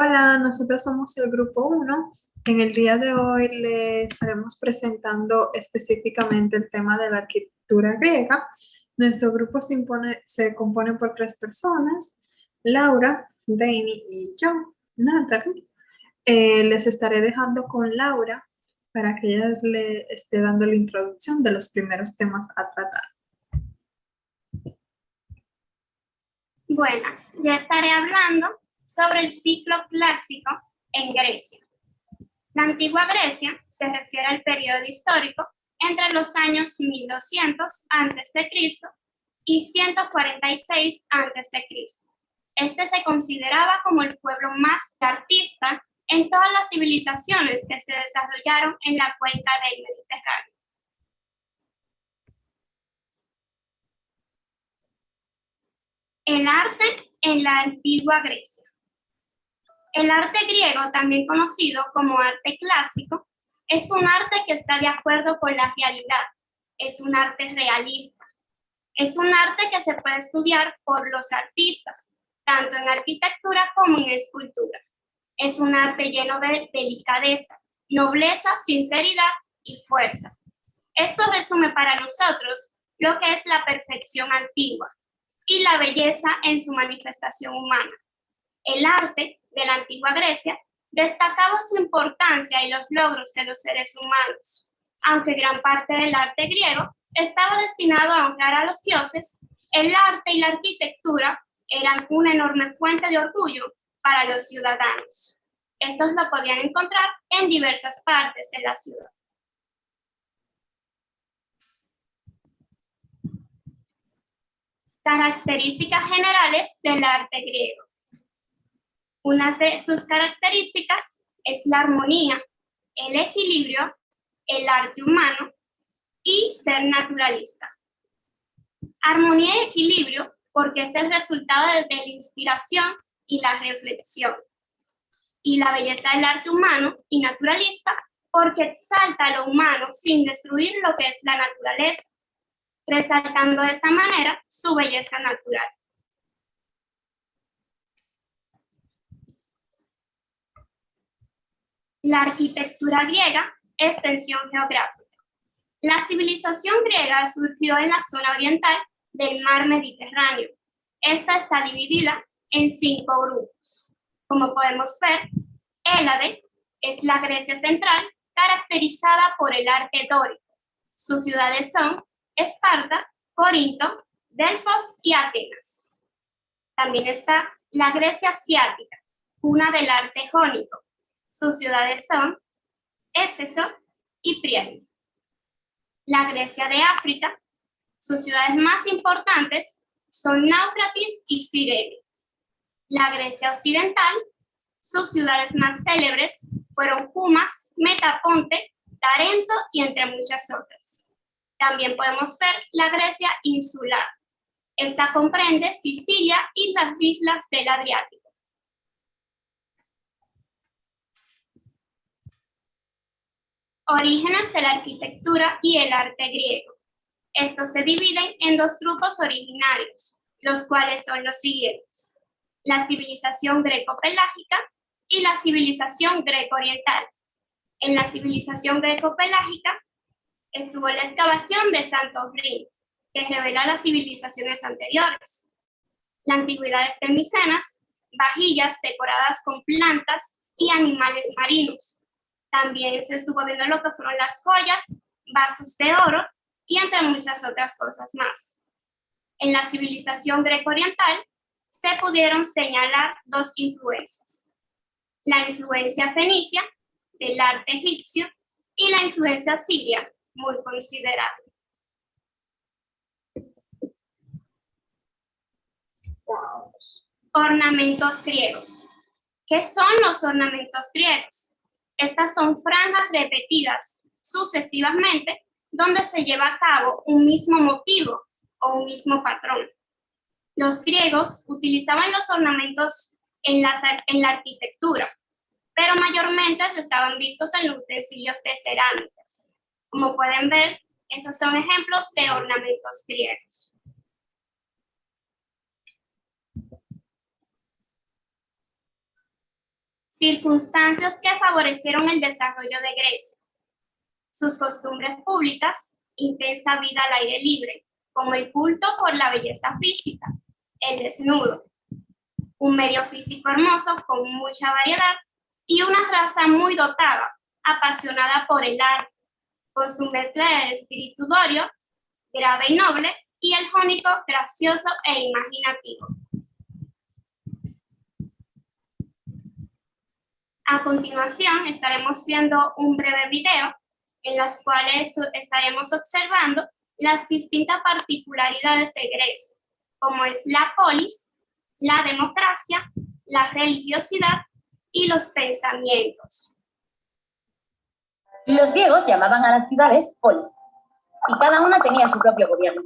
Hola, nosotros somos el grupo uno. En el día de hoy le estaremos presentando específicamente el tema de la arquitectura griega. Nuestro grupo se compone por tres personas, Laura, Dani y yo, Natalie. Les estaré dejando con Laura para que ella le esté dando la introducción de los primeros temas a tratar. Buenas, yo estaré hablando sobre el ciclo clásico en Grecia. La antigua Grecia se refiere al periodo histórico entre los años 1200 a.C. y 146 a.C. Este se consideraba como el pueblo más artista en todas las civilizaciones que se desarrollaron en la cuenca del Mediterráneo. El arte en la antigua Grecia. El arte griego, también conocido como arte clásico, es un arte que está de acuerdo con la realidad, es un arte realista, es un arte que se puede estudiar por los artistas, tanto en arquitectura como en escultura. Es un arte lleno de delicadeza, nobleza, sinceridad y fuerza. Esto resume para nosotros lo que es la perfección antigua y la belleza en su manifestación humana. El arte de la antigua Grecia destacaba su importancia y los logros de los seres humanos. Aunque gran parte del arte griego estaba destinado a honrar a los dioses, el arte y la arquitectura eran una enorme fuente de orgullo para los ciudadanos. Estos lo podían encontrar en diversas partes de la ciudad. Características generales del arte griego. Una de sus características es la armonía, el equilibrio, el arte humano y ser naturalista. Armonía y equilibrio porque es el resultado de la inspiración y la reflexión. Y la belleza del arte humano y naturalista porque exalta lo humano sin destruir lo que es la naturaleza, resaltando de esta manera su belleza natural. La arquitectura griega es tensión geográfica. La civilización griega surgió en la zona oriental del mar Mediterráneo. Esta está dividida en 5 grupos. Como podemos ver, Hélade es la Grecia central, caracterizada por el arte dórico. Sus ciudades son Esparta, Corinto, Delfos y Atenas. También está la Grecia asiática, cuna del arte jónico. Sus ciudades son Éfeso y Priene. La Grecia de África, sus ciudades más importantes son Náucratis y Cirene. La Grecia occidental, sus ciudades más célebres fueron Cumas, Metaponte, Tarento y entre muchas otras. También podemos ver la Grecia insular. Esta comprende Sicilia y las islas del Adriático. Orígenes de la arquitectura y el arte griego. Estos se dividen en 2 grupos originarios, los cuales son los siguientes: la civilización greco-pelágica y la civilización greco-oriental. En la civilización greco-pelágica estuvo la excavación de Santorini, que revela las civilizaciones anteriores. La antigüedad de Micenas, vajillas decoradas con plantas y animales marinos. También se estuvo viendo lo que fueron las joyas, vasos de oro y entre muchas otras cosas más. En la civilización greco-oriental se pudieron señalar 2 influencias: la influencia fenicia del arte egipcio y la influencia siria, muy considerable. Wow. Ornamentos griegos. ¿Qué son los ornamentos griegos? Estas son franjas repetidas sucesivamente donde se lleva a cabo un mismo motivo o un mismo patrón. Los griegos utilizaban los ornamentos en la arquitectura, pero mayormente estaban vistos en los utensilios de cerámicas. Como pueden ver, esos son ejemplos de ornamentos griegos. circunstancias que favorecieron el desarrollo de Grecia. Sus costumbres públicas, intensa vida al aire libre, como el culto por la belleza física, el desnudo, un medio físico hermoso con mucha variedad y una raza muy dotada, apasionada por el arte, con su mezcla del espíritu dórico, grave y noble, y el jónico, gracioso e imaginativo. A continuación estaremos viendo un breve video en las cuales estaremos observando las distintas particularidades de Grecia, como es la polis, la democracia, la religiosidad y los pensamientos. Los griegos llamaban a las ciudades polis, y cada una tenía su propio gobierno.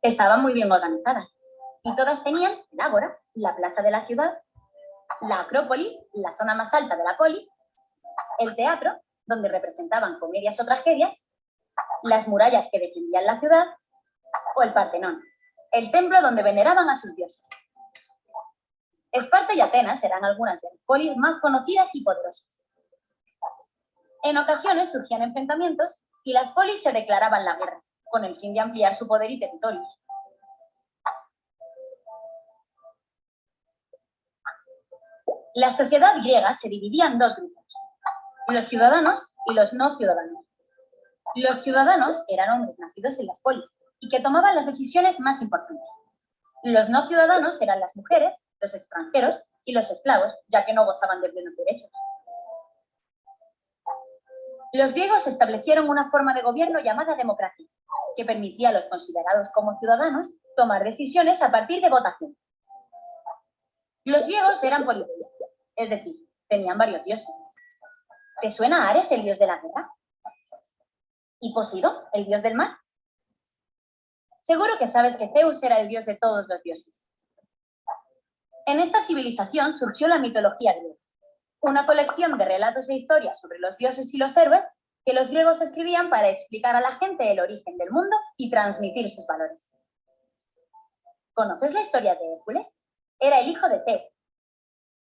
Estaban muy bien organizadas, y todas tenían el ágora, la plaza de la ciudad, la acrópolis, la zona más alta de la polis, el teatro, donde representaban comedias o tragedias, las murallas que defendían la ciudad, o el Partenón, el templo donde veneraban a sus dioses. Esparta y Atenas eran algunas de las polis más conocidas y poderosas. En ocasiones surgían enfrentamientos y las polis se declaraban la guerra, con el fin de ampliar su poder y territorios. La sociedad griega se dividía en dos grupos, los ciudadanos y los no ciudadanos. Los ciudadanos eran hombres nacidos en las polis y que tomaban las decisiones más importantes. Los no ciudadanos eran las mujeres, los extranjeros y los esclavos, ya que no gozaban de plenos derechos. Los griegos establecieron una forma de gobierno llamada democracia, que permitía a los considerados como ciudadanos tomar decisiones a partir de votación. Los griegos eran políteístas, es decir, tenían varios dioses. ¿Te suena Ares, el dios de la guerra? ¿Y Poseidón, el dios del mar? Seguro que sabes que Zeus era el dios de todos los dioses. En esta civilización surgió la mitología griega, una colección de relatos e historias sobre los dioses y los héroes que los griegos escribían para explicar a la gente el origen del mundo y transmitir sus valores. ¿Conoces la historia de Hércules? Era el hijo de Zeus.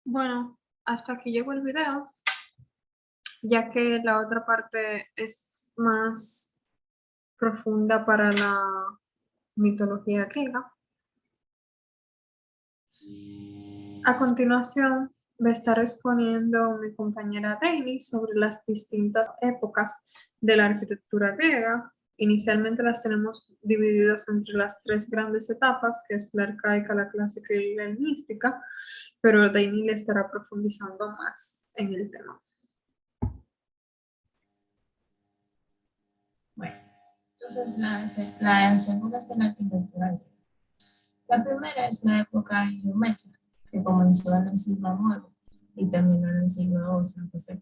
Bueno, hasta aquí llegó el video, ya que la otra parte es más profunda para la mitología griega. A continuación, va a estar exponiendo mi compañera Daily sobre las distintas épocas de la arquitectura griega. Inicialmente las tenemos divididas entre las tres grandes etapas, que es la arcaica, la clásica y la helenística, pero Daily le estará profundizando más en el tema. Bueno, entonces las épocas de la arquitectura griega. La primera es la época geométrica, que comenzó en el siglo IX y terminó en el siglo VIII a.C.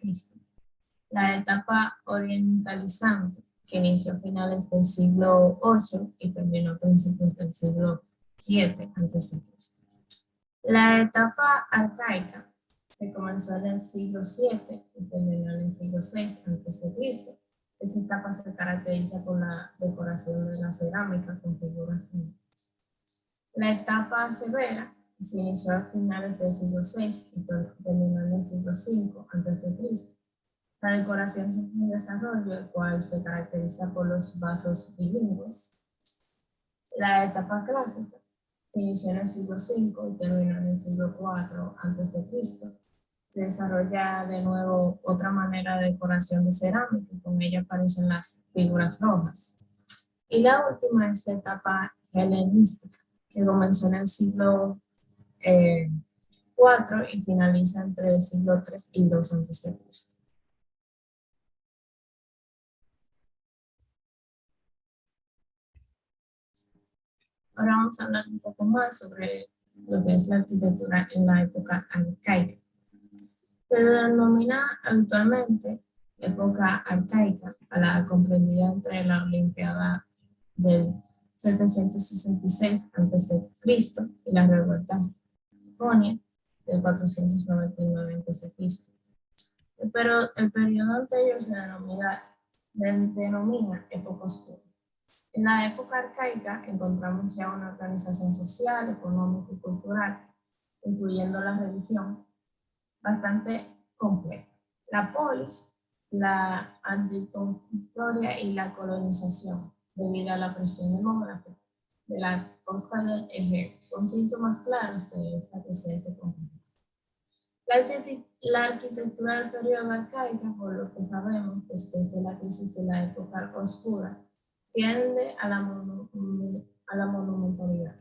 La etapa orientalizante, que inició a finales del siglo VIII y terminó a principios del siglo VII a.C. La etapa arcaica, que comenzó en el siglo VII y terminó en el siglo VI a.C. Esta etapa se caracteriza por la decoración de la cerámica con figuras únicas. La etapa severa se inició a finales del siglo VI y terminó en el siglo V a.C. La decoración es un desarrollo, el cual se caracteriza por los vasos bilingües. La etapa clásica se inició en el siglo V y terminó en el siglo IV a.C. Se desarrolla de nuevo otra manera de decoración de cerámica, y con ella aparecen las figuras rojas. Y la última es la etapa helenística, que comenzó en el siglo IV y finaliza entre el siglo III y II a.C. Ahora vamos a hablar un poco más sobre lo que es la arquitectura en la época arcaica. Se denomina habitualmente época arcaica a la comprendida entre la Olimpiada del 766 a.C. y la revuelta Jonia del 499 a.C. Pero el periodo anterior se denomina época oscura. En la época arcaica encontramos ya una organización social, económica y cultural, incluyendo la religión, bastante compleja. La polis, la anticonflictoria y la colonización, debido a la presión demográfica de la costa del Egeo, son síntomas claros de esta presente complejidad. La arquitectura del periodo arcaico, por lo que sabemos, después de la crisis de la época oscura, tiende a la monumentalidad.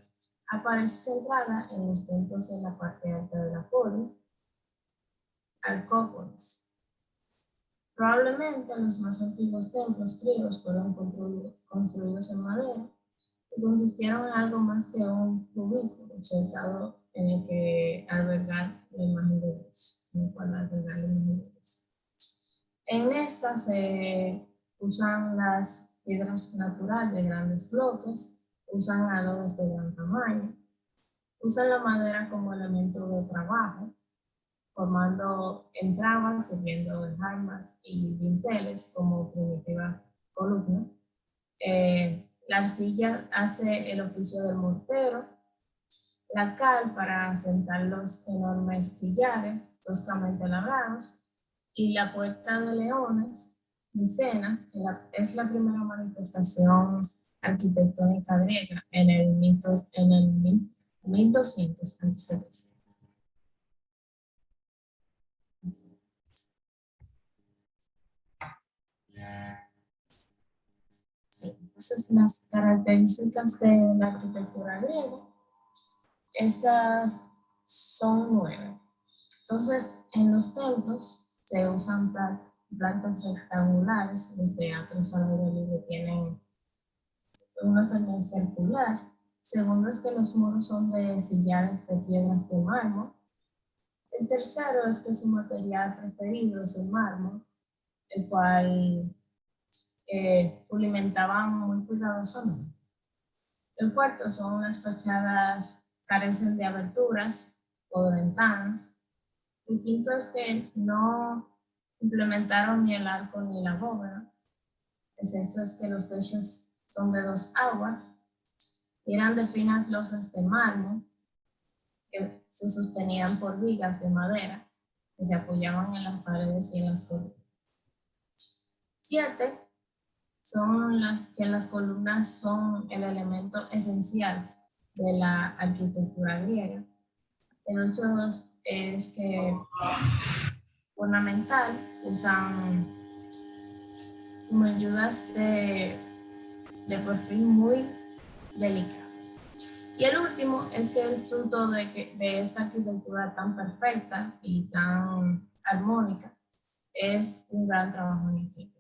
Aparece centrada en los templos en la parte alta de la polis, Arcópolis. Probablemente los más antiguos templos griegos fueron construidos en madera y consistieron en algo más que un cubículo sentado en el que albergar la imagen de Dios. En esta se usan las piedras naturales de grandes bloques, usan adobes de gran tamaño, usan la madera como elemento de trabajo, formando entramas, sirviendo de jambas y dinteles como primitiva columna. La arcilla hace el oficio del mortero, la cal para sentar los enormes sillares toscamente labrados, y la puerta de leones, Micenas, que es la primera manifestación arquitectónica griega en el 1200 a.C. Sí, entonces las características de la arquitectura griega, estas son 9. Entonces, en los templos se usan plantas rectangulares, los teatros al aire libre tienen una semicircular. Segundo es que los muros son de sillares de piedras de mármol. El tercero es que su material preferido es el mármol, el cual pulimentaban muy cuidadosamente. El cuarto son las fachadas carecen de aberturas o de ventanas. El quinto es que no implementaron ni el arco ni la bóveda. El sexto es que los techos son de 2 aguas y eran de finas losas de mármol que se sostenían por vigas de madera que se apoyaban en las paredes y en las columnas. 7 son las columnas son el elemento esencial de la arquitectura griega. El 8 es que ornamental usan como ayudas de perfil muy delicado. Y el último es que el fruto de esta arquitectura tan perfecta y tan armónica es un gran trabajo en equipo.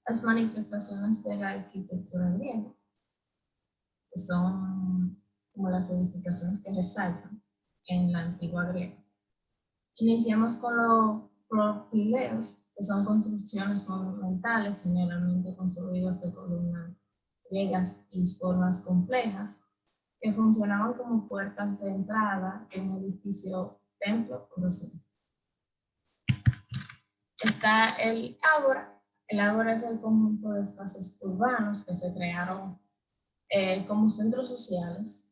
Las manifestaciones de la arquitectura griega, que son como las edificaciones que resaltan en la antigua griega. Iniciamos con los propileos, que son construcciones monumentales, generalmente construidos de columnas griegas y formas complejas, que funcionaban como puertas de entrada en un edificio, templo o recinto. Está el ágora. El ágora es el conjunto de espacios urbanos que se crearon como centros sociales,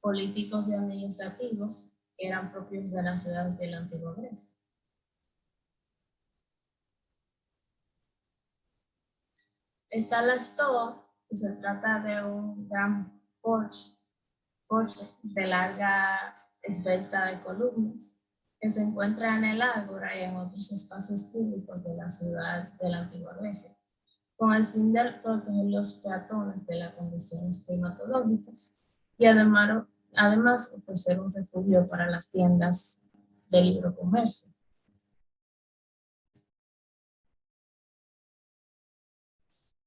políticos y administrativos que eran propios de las ciudades de la antigua Grecia. Está la stoa, que se trata de un gran porche de larga esbelta de columnas, que se encuentra en el ágora y en otros espacios públicos de la ciudad de la antigua Grecia, con el fin de proteger los peatones de las condiciones climatológicas y además ofrecer un refugio para las tiendas de libre comercio.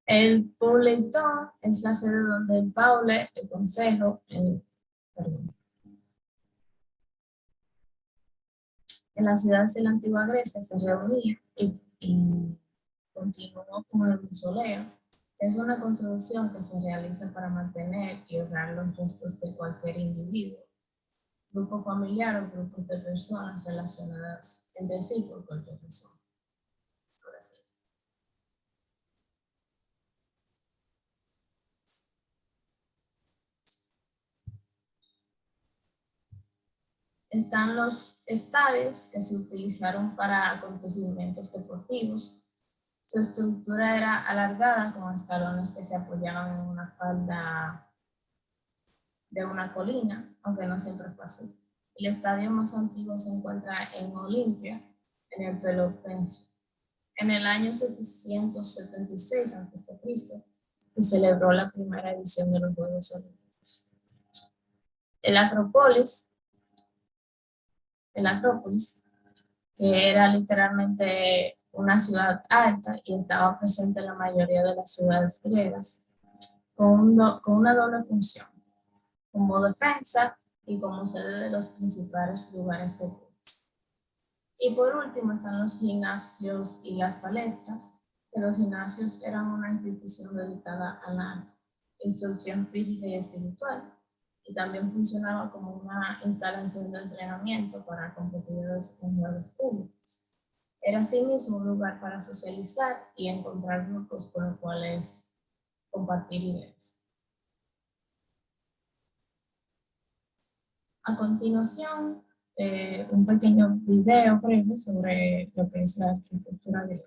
El Pouleiton es la sede donde el Paule, el consejo, en las ciudades de la antigua Grecia se reunía y continuó con el mausoleo. Es una construcción que se realiza para mantener y honrar los restos de cualquier individuo, grupo familiar o grupos de personas relacionadas entre sí por cualquier razón. Están los estadios que se utilizaron para acontecimientos deportivos. Su estructura era alargada con escalones que se apoyaban en una falda de una colina, aunque no siempre fue así. El estadio más antiguo se encuentra en Olimpia, en el Peloponneso. En el año 776 a.C. se celebró la primera edición de los Juegos Olímpicos. El Acrópolis, que era literalmente una ciudad alta y estaba presente en la mayoría de las ciudades griegas, con una doble función, como defensa y como sede de los principales lugares de culto. Y por último están los gimnasios y las palestras, que los gimnasios eran una institución dedicada a la instrucción física y espiritual, y también funcionaba como una instalación de entrenamiento para competidores en juegos públicos. Era asimismo un lugar para socializar y encontrar grupos con los cuales compartir ideas. A continuación, un pequeño video breve sobre lo que es la arquitectura griega.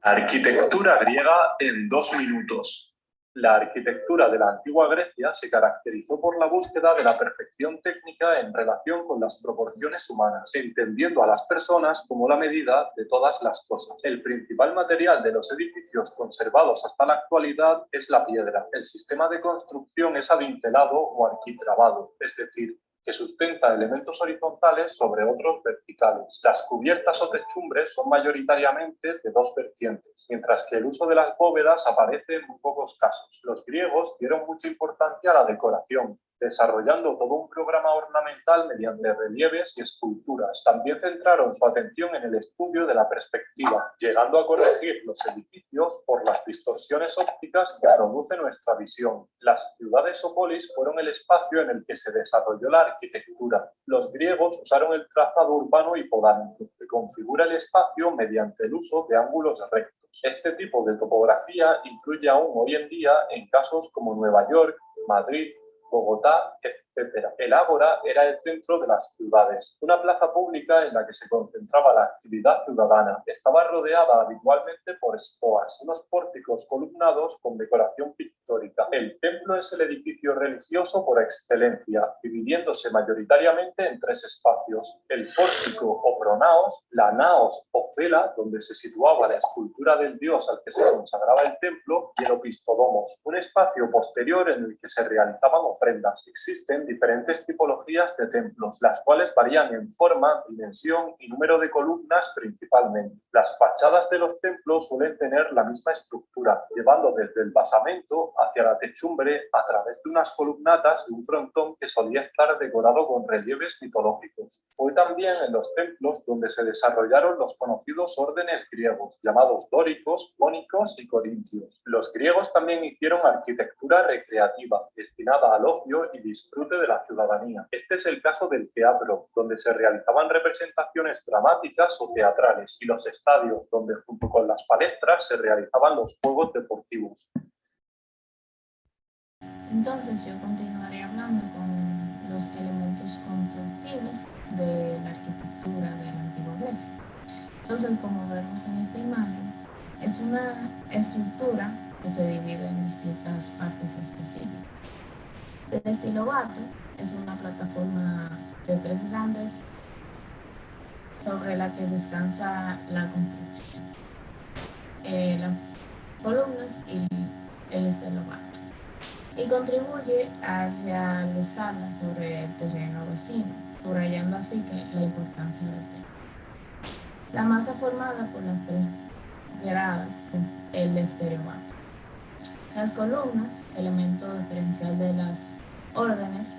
Arquitectura griega en 2 minutos. La arquitectura de la antigua Grecia se caracterizó por la búsqueda de la perfección técnica en relación con las proporciones humanas, entendiendo a las personas como la medida de todas las cosas. El principal material de los edificios conservados hasta la actualidad es la piedra. El sistema de construcción es adintelado o arquitrabado, es decir, que sustenta elementos horizontales sobre otros verticales. Las cubiertas o techumbres son mayoritariamente de 2 vertientes, mientras que el uso de las bóvedas aparece en muy pocos casos. Los griegos dieron mucha importancia a la decoración, desarrollando todo un programa ornamental mediante relieves y esculturas. También centraron su atención en el estudio de la perspectiva, llegando a corregir los edificios por las distorsiones ópticas que produce nuestra visión. Las ciudades o polis fueron el espacio en el que se desarrolló la arquitectura. Los griegos usaron el trazado urbano hipodámico, que configura el espacio mediante el uso de ángulos rectos. Este tipo de topografía influye aún hoy en día en casos como Nueva York, Madrid, Bogotá, etc. El ágora era el centro de las ciudades, una plaza pública en la que se concentraba la actividad ciudadana. Estaba rodeada habitualmente por estoas, unos pórticos columnados con decoración pictórica. El templo es el edificio religioso por excelencia, dividiéndose mayoritariamente en 3 espacios: el pórtico o pronaos, la naos o cela, donde se situaba la escultura del dios al que se consagraba el templo, y el opistodomos, un espacio posterior en el que se realizaban ofrendas. Existen diferentes tipologías de templos, las cuales varían en forma, dimensión y número de columnas principalmente. Las fachadas de los templos suelen tener la misma estructura, llevando desde el basamento hacia la techumbre a través de unas columnatas y un frontón que solía estar decorado con relieves mitológicos. Fue también en los templos donde se desarrollaron los conocidos órdenes griegos, llamados dóricos, jónicos y corintios. Los griegos también hicieron arquitectura recreativa, destinada al ocio y disfrute de la ciudadanía. Este es el caso del teatro, donde se realizaban representaciones dramáticas o teatrales, y los estadios, donde junto con las palestras se realizaban los juegos deportivos. Entonces yo continuaré hablando con los elementos constructivos de la arquitectura de la antigua Grecia. Entonces, como vemos en esta imagen, es una estructura que se divide en distintas partes específicas. El estilo Bato es una plataforma de 3 grandes sobre la que descansa la construcción, las columnas y el estilo Bato, y contribuye a realizarla sobre el terreno vecino, subrayando así que la importancia del tema. La masa formada por las 3 gradas es el estereobato. Las columnas, elemento diferencial de las órdenes,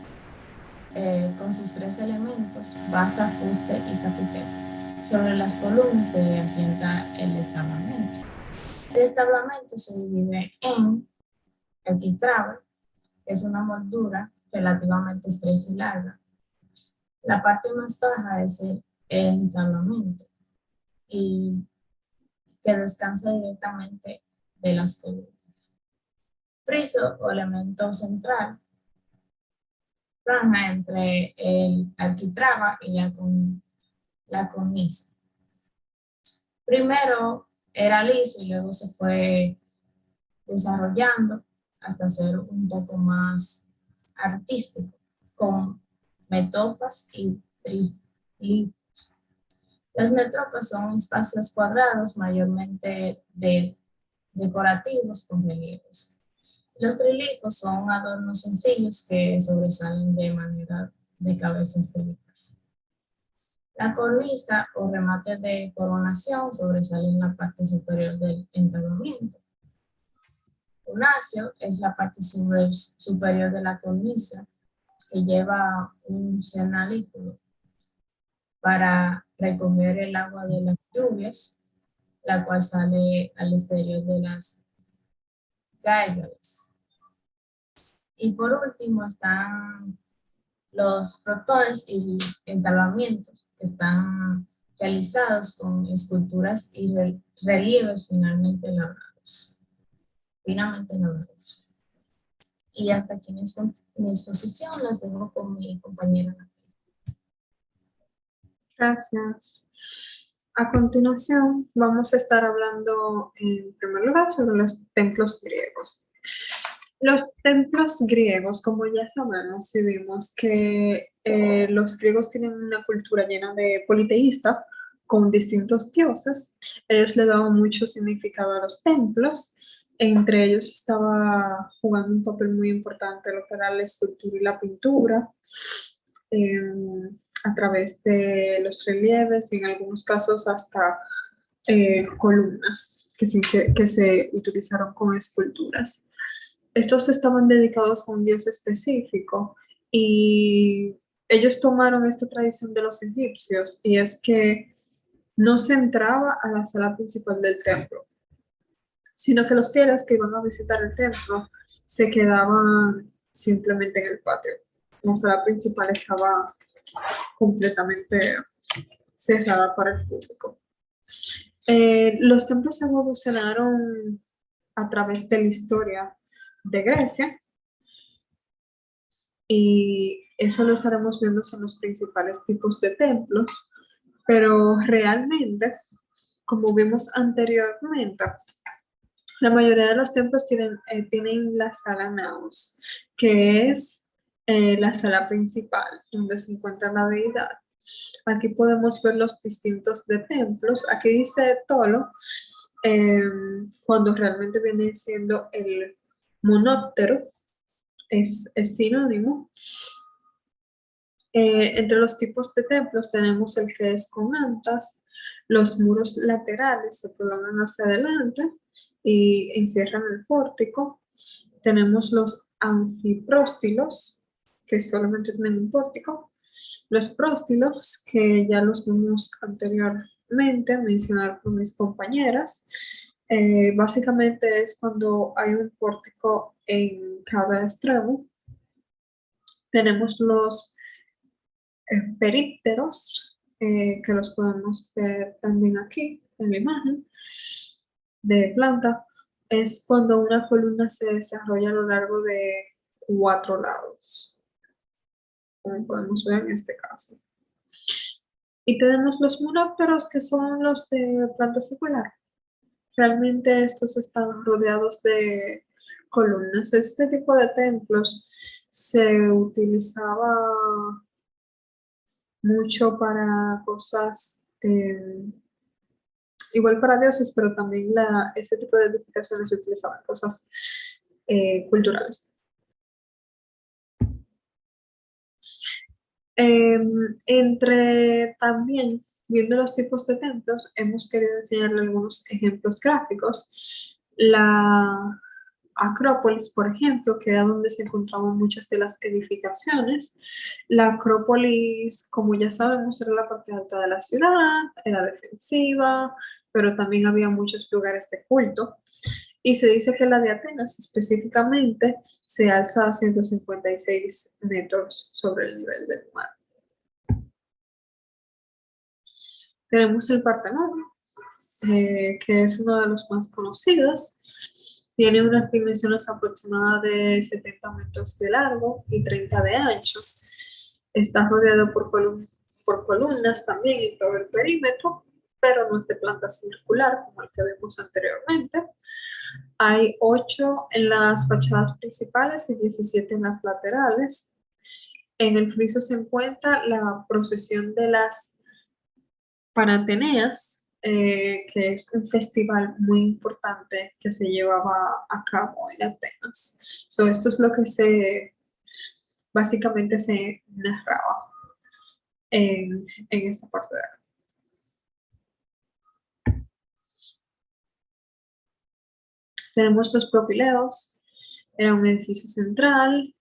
con sus 3 elementos, base, ajuste y capitel. Sobre las columnas se asienta el establamento. El establamento se divide en el quitrabe, que es una moldura relativamente estrecha y larga. La parte más baja es el entablamento, y que descansa directamente de las columnas. Friso o elemento central franja entre el arquitrabe y la cornisa. Primero era liso y luego se fue desarrollando hasta ser un poco más artístico, con metopas y trilifos. Las metopas son espacios cuadrados mayormente decorativos con relieves. Los trilifos son adornos sencillos que sobresalen de manera de cabezas delgadas. La cornisa o remate de coronación sobresale en la parte superior del entablamento. Unacio es la parte superior de la cornisa que lleva un cenáculo para recoger el agua de las lluvias, la cual sale al exterior de las gárgolas. Y por último están los frontales y entablamientos, que están realizados con esculturas y relieves finamente labrados. Y hasta aquí mi exposición, las dejo con mi compañera. Gracias. A continuación, vamos a estar hablando en primer lugar sobre los templos griegos. Los templos griegos, como ya sabemos, y vimos que los griegos tienen una cultura llena de politeísta, con distintos dioses. Ellos le daban mucho significado a los templos. Entre ellos estaba jugando un papel muy importante lo que era la escultura y la pintura, a través de los relieves y en algunos casos hasta columnas que se utilizaron con esculturas. Estos estaban dedicados a un dios específico y ellos tomaron esta tradición de los egipcios, y es que no se entraba a la sala principal del templo, sino que los fieles que iban a visitar el templo se quedaban simplemente en el patio. La sala principal estaba completamente cerrada para el público. Los templos evolucionaron a través de la historia de Grecia, y eso lo estaremos viendo son los principales tipos de templos, pero realmente, como vimos anteriormente, la mayoría de los templos tienen la sala naos, que es la sala principal donde se encuentra la deidad. Aquí podemos ver los distintos de templos. Aquí dice Tolo, cuando realmente viene siendo el monóptero, es sinónimo. Entre los tipos de templos tenemos el que es con antas. Los muros laterales se prolongan hacia adelante y encierran el pórtico. Tenemos los anfipróstilos, que solamente tienen un pórtico. Los próstilos, que ya los vimos anteriormente, mencionar por mis compañeras. Básicamente es cuando hay un pórtico en cada extremo. Tenemos los perípteros, que los podemos ver también aquí en la imagen de planta. Es cuando una columna se desarrolla a lo largo de 4 lados, como podemos ver en este caso. Y tenemos los monópteros, que son los de planta secular. Realmente estos están rodeados de columnas. Este tipo de templos se utilizaba mucho para cosas, igual para dioses, pero también ese tipo de edificaciones se utilizaban cosas culturales. Entre también, viendo los tipos de templos, hemos querido enseñarle algunos ejemplos gráficos. La Acrópolis, por ejemplo, que era donde se encontraban muchas de las edificaciones. La Acrópolis, como ya sabemos, era la parte alta de la ciudad, era defensiva, pero también había muchos lugares de culto. Y se dice que la de Atenas específicamente se alza a 156 metros sobre el nivel del mar. Tenemos el Partenón, que es uno de los más conocidos. Tiene unas dimensiones aproximadas de 70 metros de largo y 30 de ancho. Está rodeado por columnas también en todo el perímetro, pero no es de planta circular como el que vimos anteriormente. Hay 8 en las fachadas principales y 17 en las laterales. En el friso se encuentra la procesión de las Panateneas, que es un festival muy importante que se llevaba a cabo en Atenas. Esto es lo que básicamente se narraba en esta parte de acá. Tenemos los propileos, era un edificio central,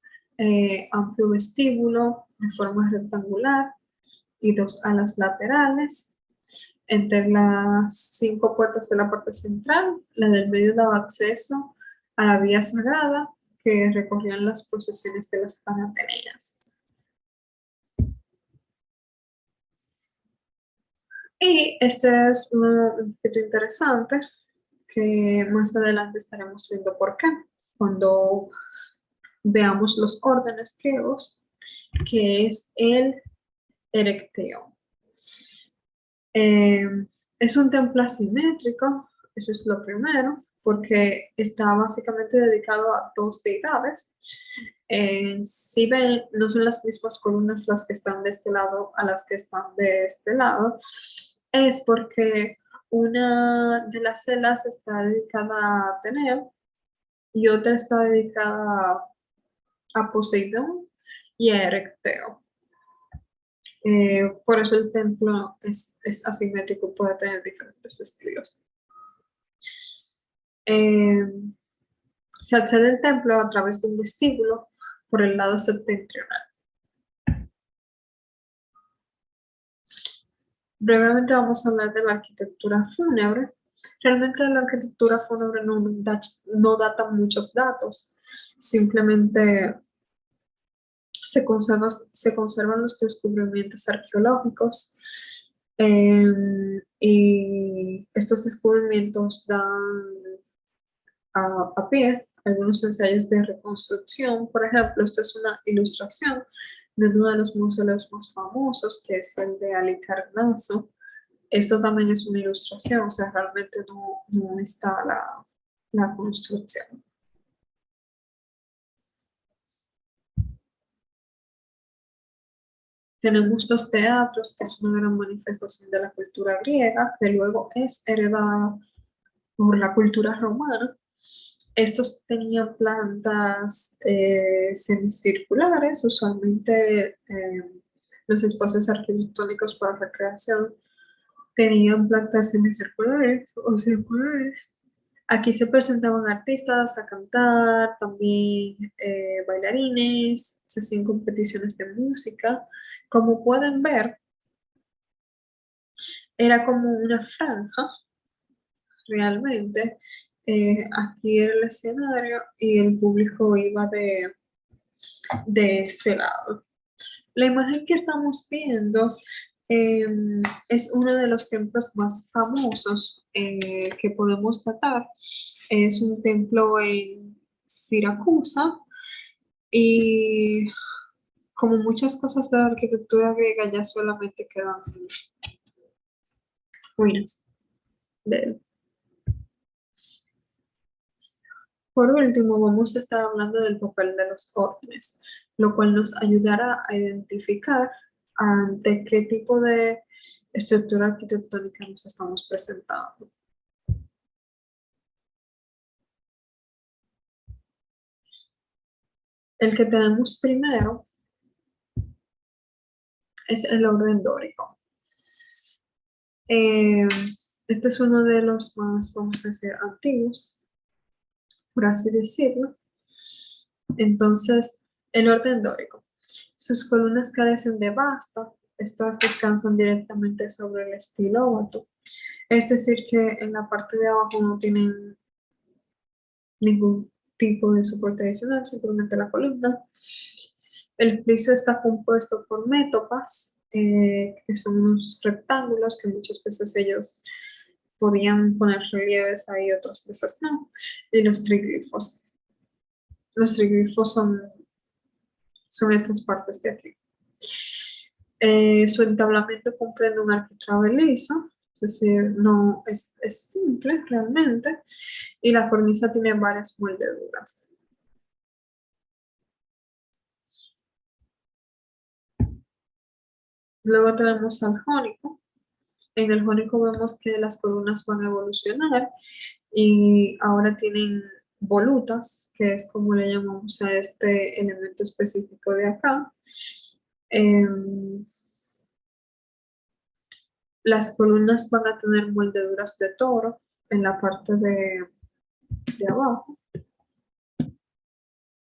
amplio vestíbulo de forma rectangular y 2 alas laterales. Entre las 5 puertas de la parte central, la del medio daba acceso a la vía sagrada que recorrían las procesiones de las Panateneas. Y este es un poquito interesante, que más adelante estaremos viendo por qué, cuando veamos los órdenes griegos, que es el erecteo. Es un templo asimétrico, eso es lo primero, porque está básicamente dedicado a 2 deidades. Si ven, no son las mismas columnas las que están de este lado a las que están de este lado, es porque una de las celas está dedicada a Ateneo y otra está dedicada a Poseidón y a Erecteo. Por eso el templo es asimétrico, puede tener diferentes estilos. Se accede al templo a través de un vestíbulo por el lado septentrional. Brevemente vamos a hablar de la arquitectura fúnebre. Realmente la arquitectura fúnebre no data muchos datos, simplemente se conservan los descubrimientos arqueológicos, y estos descubrimientos dan a pie algunos ensayos de reconstrucción. Por ejemplo, esta es una ilustración de uno de los mausoleos más famosos, que es el de Halicarnaso. Esto también es una ilustración, o sea, realmente no está la construcción. Tenemos los teatros, que es una gran manifestación de la cultura griega, que luego es heredada por la cultura romana. Estos tenían plantas semicirculares, usualmente los espacios arquitectónicos para recreación tenían plantas semicirculares o circulares. Aquí se presentaban artistas a cantar, también bailarines, se hacían competiciones de música. Como pueden ver, era como una franja, realmente. Aquí era el escenario y el público iba de este lado. La imagen que estamos viendo es uno de los templos más famosos que podemos datar. Es un templo en Siracusa y como muchas cosas de la arquitectura griega ya solamente quedan ruinas de él. Por último, vamos a estar hablando del papel de los órdenes, lo cual nos ayudará a identificar ante qué tipo de estructura arquitectónica nos estamos presentando. El que tenemos primero es el orden dórico. Este es uno de los más, vamos a decir, antiguos, por así decirlo. Entonces, el orden dórico. Sus columnas carecen de basta, estas descansan directamente sobre el estilóbato. Es decir, que en la parte de abajo no tienen ningún tipo de soporte adicional, simplemente la columna. El friso está compuesto por métopas, que son unos rectángulos que muchas veces ellos podían poner relieves ahí, otras veces no. Y los triglifos. Los triglifos son estas partes de aquí. Su entablamento comprende un arquitrabe liso, es decir, no es simple realmente, y la cornisa tiene varias moldeduras. Luego tenemos al jónico. En el jónico vemos que las columnas van a evolucionar y ahora tienen volutas, que es como le llamamos a este elemento específico de acá. Las columnas van a tener moldeduras de toro en la parte de abajo,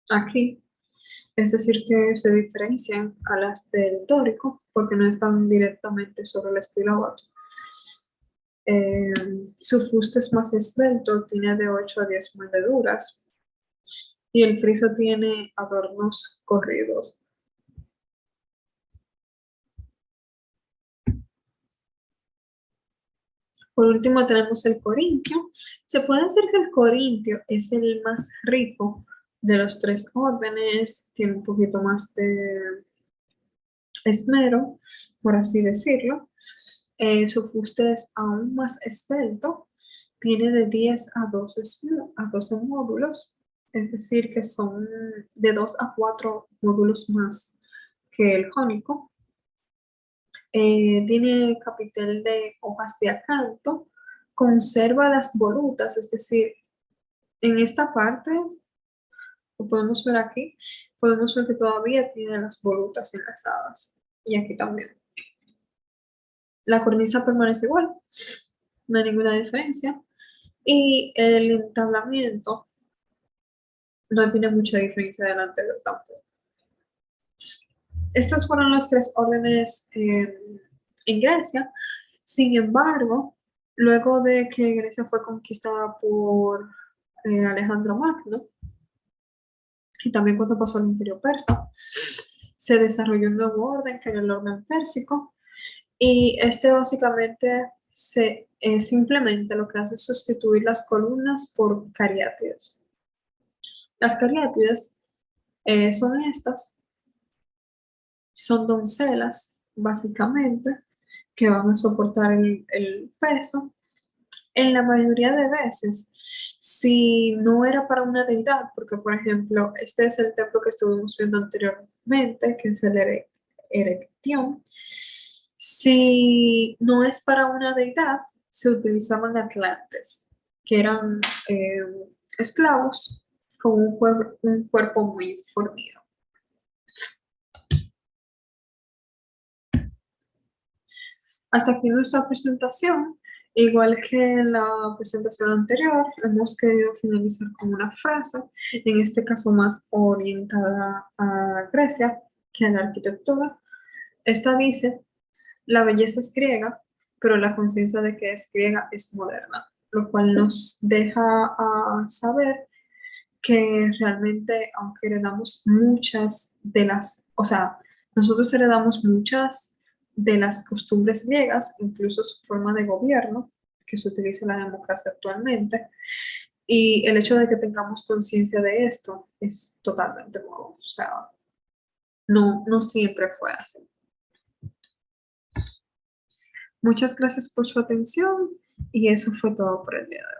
aquí. Es decir, que se diferencian a las del dórico porque no están directamente sobre el estilobate. Su fuste es más esbelto, tiene de 8 a 10 moldeduras y el friso tiene adornos corridos. Por último tenemos el corintio. Se puede decir que el corintio es el más rico de los tres órdenes, tiene un poquito más de esmero, por así decirlo. Su fuste es aún más esbelto, tiene de 10 a 12 módulos, es decir, que son de 2 a 4 módulos más que el jónico. Tiene capitel de hojas de acanto, conserva las volutas, es decir, en esta parte, lo podemos ver aquí, podemos ver que todavía tiene las volutas enlazadas, y aquí también. La cornisa permanece igual, no hay ninguna diferencia, y el entablamiento no tiene mucha diferencia del anterior tampoco. Estos fueron los tres órdenes en Grecia. Sin embargo, luego de que Grecia fue conquistada por Alejandro Magno, y también cuando pasó al Imperio Persa, se desarrolló un nuevo orden, que era el orden pérsico, y este básicamente simplemente lo que hace es sustituir las columnas por cariátides. Las cariátides son estas, son doncelas, básicamente, que van a soportar el peso. En la mayoría de veces, si no era para una deidad, porque por ejemplo, este es el templo que estuvimos viendo anteriormente, que es el Erectión. Si no es para una deidad, se utilizaban atlantes, que eran esclavos con un cuerpo muy fornido. Hasta aquí nuestra presentación. Igual que en la presentación anterior, hemos querido finalizar con una frase, en este caso más orientada a Grecia que a la arquitectura. Esta dice: la belleza es griega, pero la conciencia de que es griega es moderna, lo cual nos deja saber que realmente, aunque heredamos muchas de las, o sea, nosotros heredamos muchas de las costumbres griegas, incluso su forma de gobierno, que se utiliza en la democracia actualmente, y el hecho de que tengamos conciencia de esto es totalmente nuevo, o sea, no siempre fue así. Muchas gracias por su atención y eso fue todo por el día de hoy.